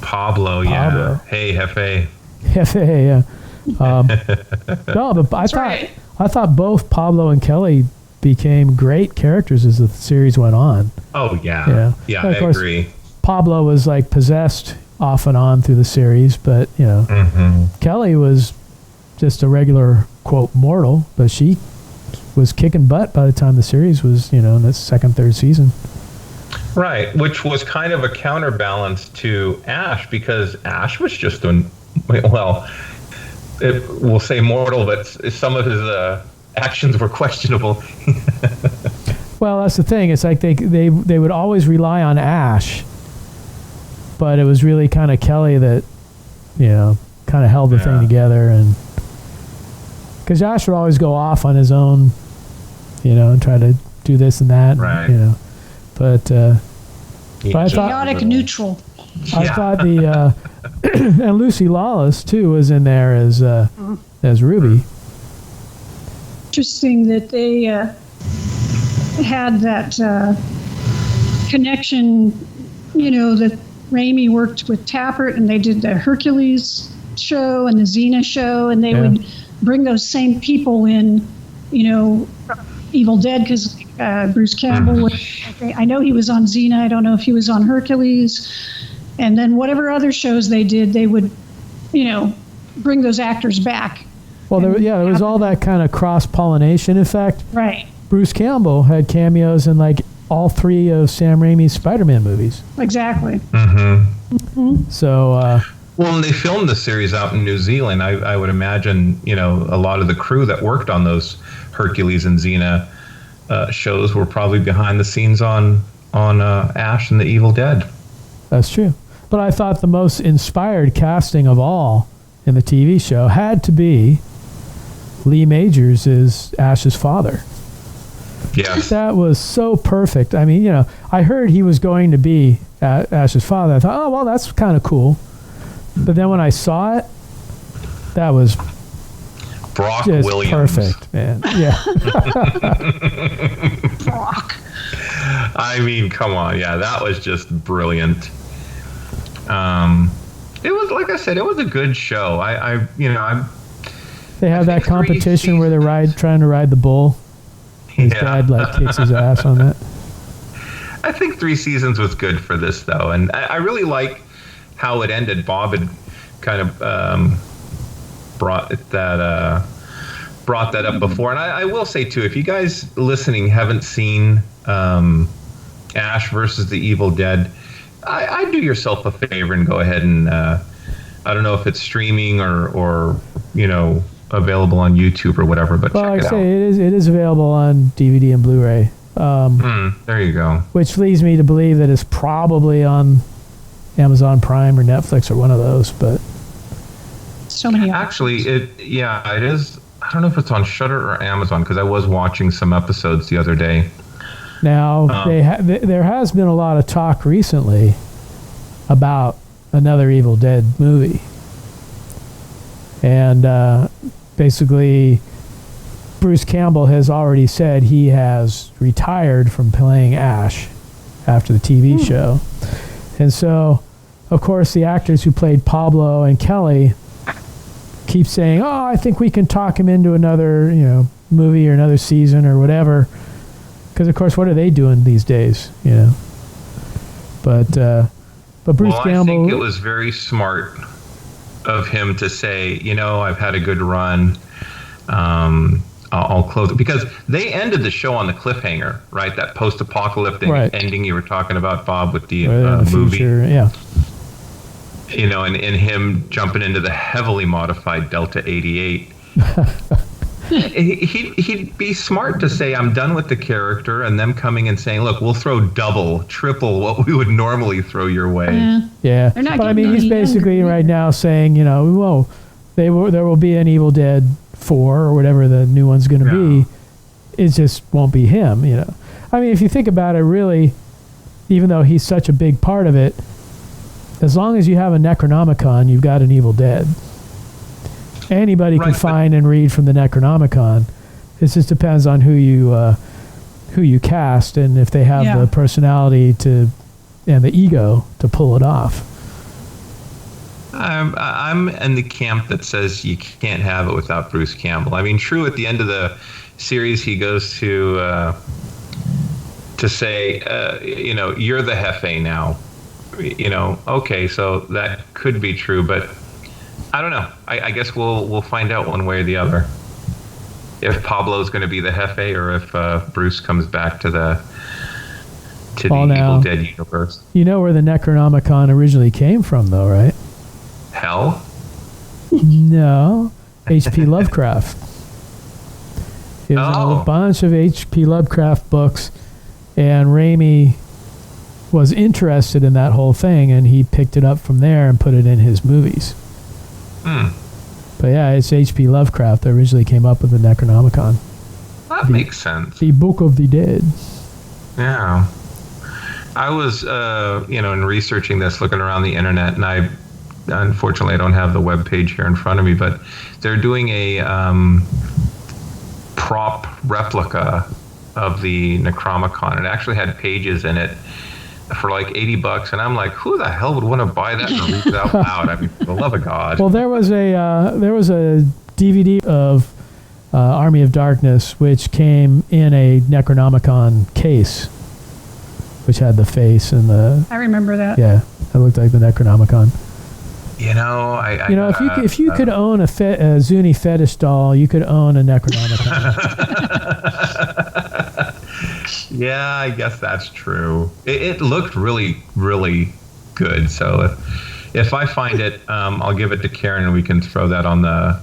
Pablo. Yeah. Hey, Hefe. Hefe, yeah. No, but I thought both Pablo and Kelly became great characters as the series went on. Oh, yeah. Yeah, I agree. Pablo was like possessed off and on through the series, but, you know, Kelly was just a regular, quote, mortal, but she was kicking butt by the time the series was, you know, in its second, third season. Right, which was kind of a counterbalance to Ash, because Ash was just we'll say mortal, but some of his actions were questionable. Well, that's the thing. It's like they would always rely on Ash, but it was really kind of Kelly that, you know, kind of held the thing together. And because Ash would always go off on his own, you know, and try to do this and that, right? You know, but I thought chaotic neutral. I thought the and Lucy Lawless too was in there as Ruby. Interesting that they had that connection. You know, that Raimi worked with Tappert, and they did the Hercules show and the Xena show, and they would bring those same people in. You know, Evil Dead, because Bruce Campbell. I know he was on Xena. I don't know if he was on Hercules. And then whatever other shows they did, they would, you know, bring those actors back. Well, there was all that kind of cross-pollination effect. Right. Bruce Campbell had cameos in like all three of Sam Raimi's Spider-Man movies. Exactly. So. Well, and they filmed the series out in New Zealand. I would imagine, you know, a lot of the crew that worked on those Hercules and Xena shows were probably behind the scenes on Ash and the Evil Dead. That's true. But I thought the most inspired casting of all in the TV show had to be Lee Majors as Ash's father. Yes. That was so perfect. I mean, you know, I heard he was going to be Ash's father. I thought, oh, well, that's kind of cool. But then when I saw it, that was Brock just Williams. Perfect, man. Yeah. Brock. I mean, come on. Yeah, that was just brilliant. It was, like I said, it was a good show. They have that competition where they're trying to ride the bull. His dad kicks his ass on that. I think 3 seasons was good for this, though, and I really like how it ended. Bob had kind of brought that up before, and I will say too, if you guys listening haven't seen Ash versus the Evil Dead, I'd do yourself a favor and go ahead and I don't know if it's streaming or you know, available on YouTube or whatever, but check it out. It is available on DVD and Blu-ray. There you go. Which leads me to believe that it's probably on Amazon Prime or Netflix or one of those, but so many. Actually, it is. I don't know if it's on Shudder or Amazon, because I was watching some episodes the other day. Now, there has been a lot of talk recently about another Evil Dead movie. And basically, Bruce Campbell has already said he has retired from playing Ash after the TV show. And so, of course, the actors who played Pablo and Kelly keep saying, oh, I think we can talk him into another, you know, movie or another season or whatever. Because, of course, what are they doing these days, you know? But Bruce Campbell... I think it was very smart of him to say, you know, I've had a good run. I'll close it. Because they ended the show on the cliffhanger, right? That post-apocalyptic ending you were talking about, Bob, with the movie. Future, yeah. You know, and him jumping into the heavily modified Delta 88. He'd be smart to say, I'm done with the character, and them coming and saying, look, we'll throw double, triple what we would normally throw your way. Yeah. But I mean, he's basically right now saying, you know, whoa, there will be an Evil Dead 4 or whatever the new one's going to be. It just won't be him, you know. I mean, if you think about it, really, even though he's such a big part of it, as long as you have a Necronomicon, you've got an Evil Dead. Anybody can find and read from the Necronomicon. It just depends on who you cast and if they have the personality and the ego to pull it off. I'm in the camp that says you can't have it without Bruce Campbell. I mean, true, at the end of the series, he goes to say, you're the Jefe now. Okay, so that could be true, but I don't know. I guess we'll find out one way or the other. If Pablo's going to be the Jefe or if Bruce comes back to the Evil Dead universe. You know where the Necronomicon originally came from, though, right? Hell? No. H.P. Lovecraft. It was a bunch of H.P. Lovecraft books, and Raimi was interested in that whole thing, and he picked it up from there and put it in his movies. But yeah, it's H.P. Lovecraft that originally came up with the Necronomicon. That makes sense. The Book of the Dead. Yeah. I was, in researching this, looking around the internet, and unfortunately I don't have the web page here in front of me, but they're doing a prop replica of the Necronomicon. It actually had pages in it for like $80, and I'm like, who the hell would want to buy that and read it out loud? I mean, for the love of God. Well, there was a DVD of Army of Darkness, which came in a Necronomicon case, which had the face and the. I remember that. Yeah, it looked like the Necronomicon. If you could own a Zuni fetish doll, you could own a Necronomicon. Yeah, I guess that's true. It looked really, really good. So if I find it, I'll give it to Karen and we can throw that on the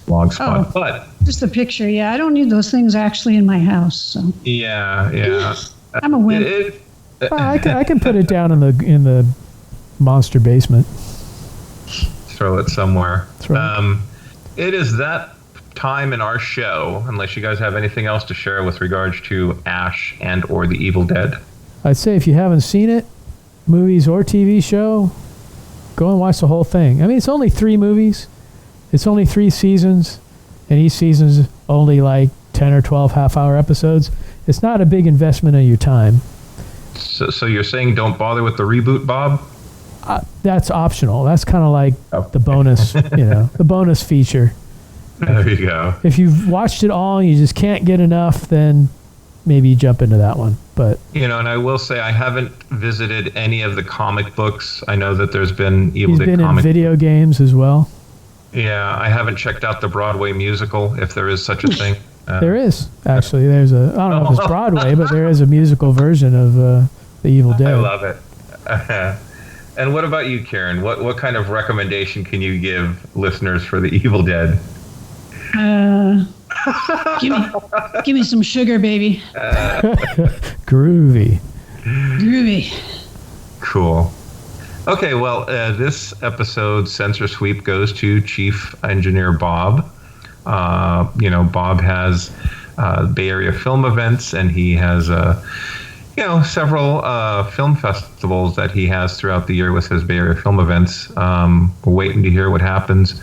blog spot. But just a picture. Yeah, I don't need those things actually in my house. So yeah. I'm a wimp. I can put it down in the monster basement. Throw it somewhere. It is that time in our show, unless you guys have anything else to share with regards to Ash and or the Evil Dead. I'd say if you haven't seen it, movies or TV show, go and watch the whole thing. I mean, it's only 3 movies. It's only 3 seasons, and each season's only like 10 or 12 half-hour episodes. It's not a big investment of your time. So you're saying don't bother with the reboot, Bob? That's optional. That's kind of like the bonus, the bonus feature. There you go. If you've watched it all and you just can't get enough, then maybe you jump into that one. But and I will say I haven't visited any of the comic books. I know that there's been Evil Dead comic. He's been in video games as well. Yeah, I haven't checked out the Broadway musical, if there is such a thing. There is actually. There's I don't know if it's Broadway, but there is a musical version of the Evil Dead. I love it. And what about you, Karen? What kind of recommendation can you give listeners for the Evil Dead? Give me some sugar, baby. Groovy. Cool. Okay, well, this episode's censor sweep goes to Chief Engineer Bob. Bob has Bay Area film events, and he has several film festivals that he has throughout the year with his Bay Area film events. We're waiting to hear what happens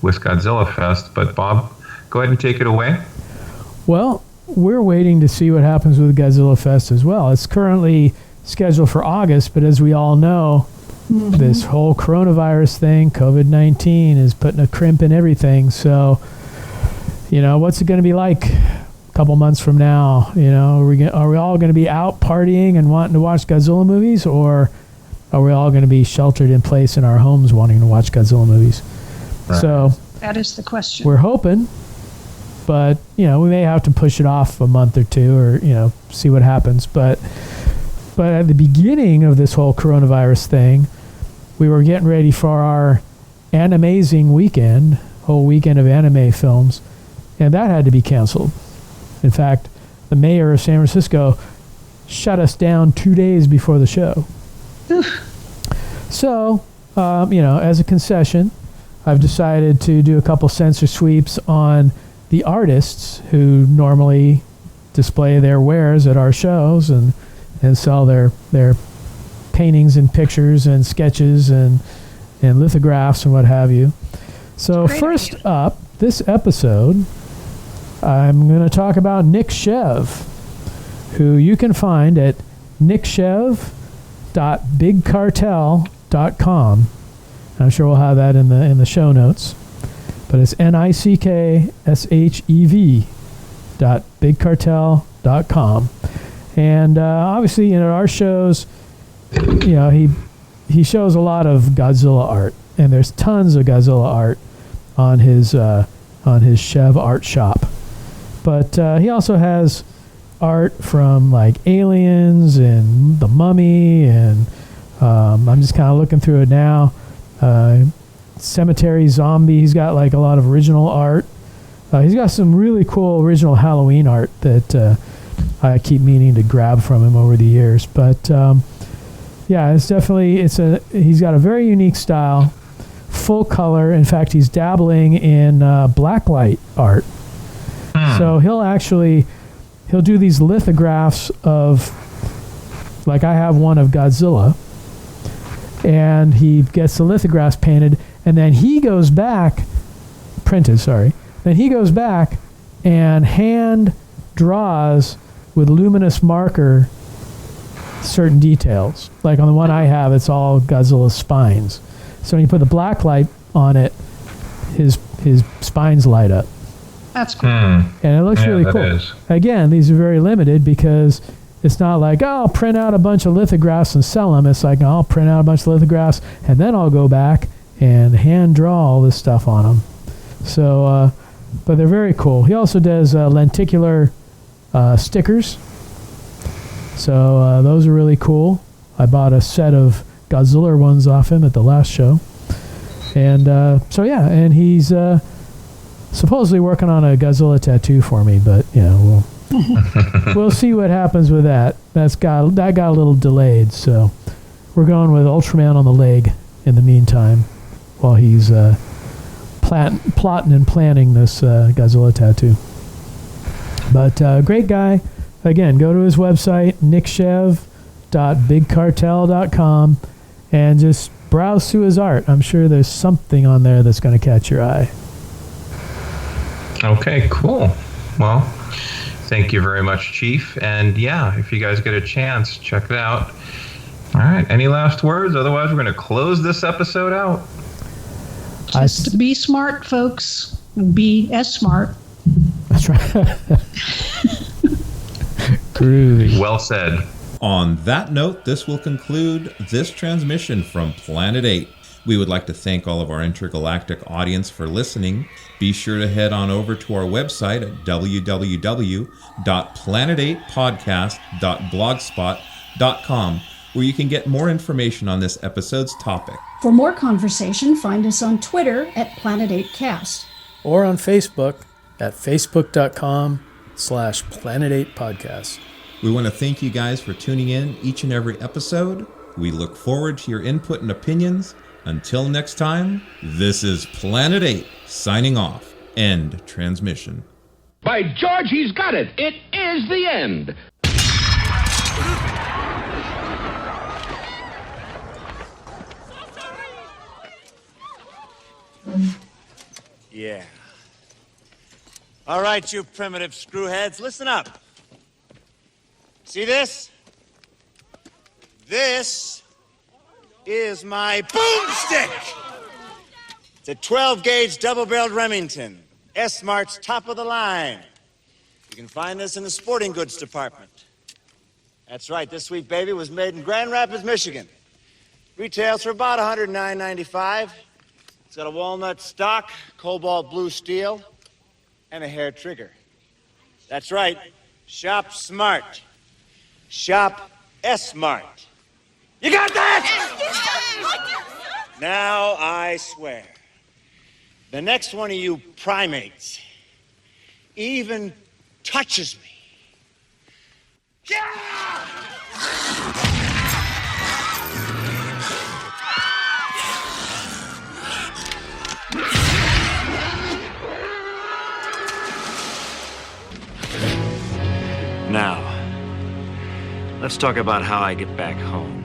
with Godzilla Fest, but Bob, go ahead and take it away. Well, we're waiting to see what happens with Godzilla Fest as well. It's currently scheduled for August, but as we all know, this whole coronavirus thing, COVID-19, is putting a crimp in everything. So, what's it going to be like a couple months from now? Are we all going to be out partying and wanting to watch Godzilla movies, or are we all going to be sheltered in place in our homes wanting to watch Godzilla movies? Right. So that is the question. We're hoping, but we may have to push it off a month or two, or see what happens. But at the beginning of this whole coronavirus thing, we were getting ready for our Animazing weekend, whole weekend of anime films, and that had to be canceled. In fact, the mayor of San Francisco shut us down 2 days before the show. So, as a concession, I've decided to do a couple censor sweeps on the artists who normally display their wares at our shows and sell their paintings and pictures and sketches and lithographs and what have you. So first up, this episode, I'm going to talk about Nick Shev, who you can find at nickshev.bigcartel.com. I'm sure we'll have that in the show notes. But it's nickshev.bigcartel.com. And obviously, our shows, he shows a lot of Godzilla art, and there's tons of Godzilla art on his Shev art shop. But he also has art from like Aliens and The Mummy, and I'm just kind of looking through it now. Cemetery Zombie. He's got like a lot of original art. He's got some really cool original Halloween art that I keep meaning to grab from him over the years. But yeah, it's definitely he's got a very unique style, full color. In fact, he's dabbling in blacklight art. So he'll do these lithographs of, like I have one of Godzilla, and he gets the lithographs painted, and then he goes back, then he goes back and hand draws with luminous marker certain details. Like on the one I have, it's all Godzilla's spines. So when you put the black light on it, his spines light up. That's cool. And it looks really cool. Is. Again, these are very limited because it's not like, I'll print out a bunch of lithographs and sell them. It's like, I'll print out a bunch of lithographs and then I'll go back and hand draw all this stuff on them. So, but they're very cool. He also does lenticular stickers. So those are really cool. I bought a set of Godzilla ones off him at the last show. And so, yeah, and he's supposedly working on a Godzilla tattoo for me, but, we'll see what happens with that. That got a little delayed, so we're going with Ultraman on the leg in the meantime while he's plotting and planning this Godzilla tattoo. But great guy. Again, go to his website, nickshev.bigcartel.com, and just browse through his art. I'm sure there's something on there that's going to catch your eye. Okay, cool. Well, thank you very much, Chief. And yeah, if you guys get a chance, check it out. All right, any last words? Otherwise, we're going to close this episode out. Just be smart, folks. Be as smart. That's right. Groovy. Well said. On that note, this will conclude this transmission from Planet 8. We would like to thank all of our intergalactic audience for listening. Be sure to head on over to our website at www.planet8podcast.blogspot.com, where you can get more information on this episode's topic. For more conversation, find us on Twitter at Planet8Cast. Or on Facebook at facebook.com/Planet8Podcast. We want to thank you guys for tuning in each and every episode. We look forward to your input and opinions. Until next time, this is Planet 8 signing off. End transmission. By George, he's got it. It is the end. Yeah. All right, you primitive screwheads, listen up. See this? This is my boomstick. It's a 12-gauge double-barreled Remington. S-Mart's top of the line. You can find this in the sporting goods department. That's right, this sweet baby was made in Grand Rapids, Michigan. Retails for about $109.95. It's got a walnut stock, cobalt blue steel, and a hair trigger. That's right, shop smart. Shop S-Mart. You got that? Now I swear, the next one of you primates even touches me. Now, let's talk about how I get back home.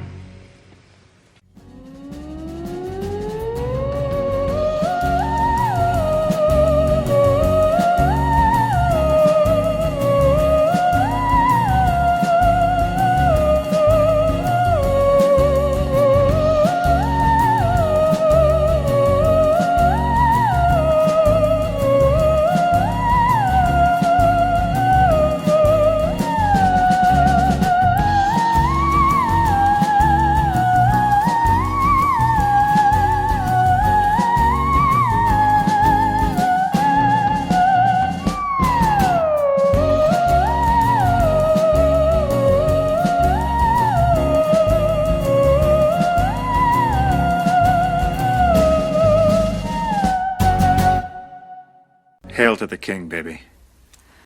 Hail to the king, baby.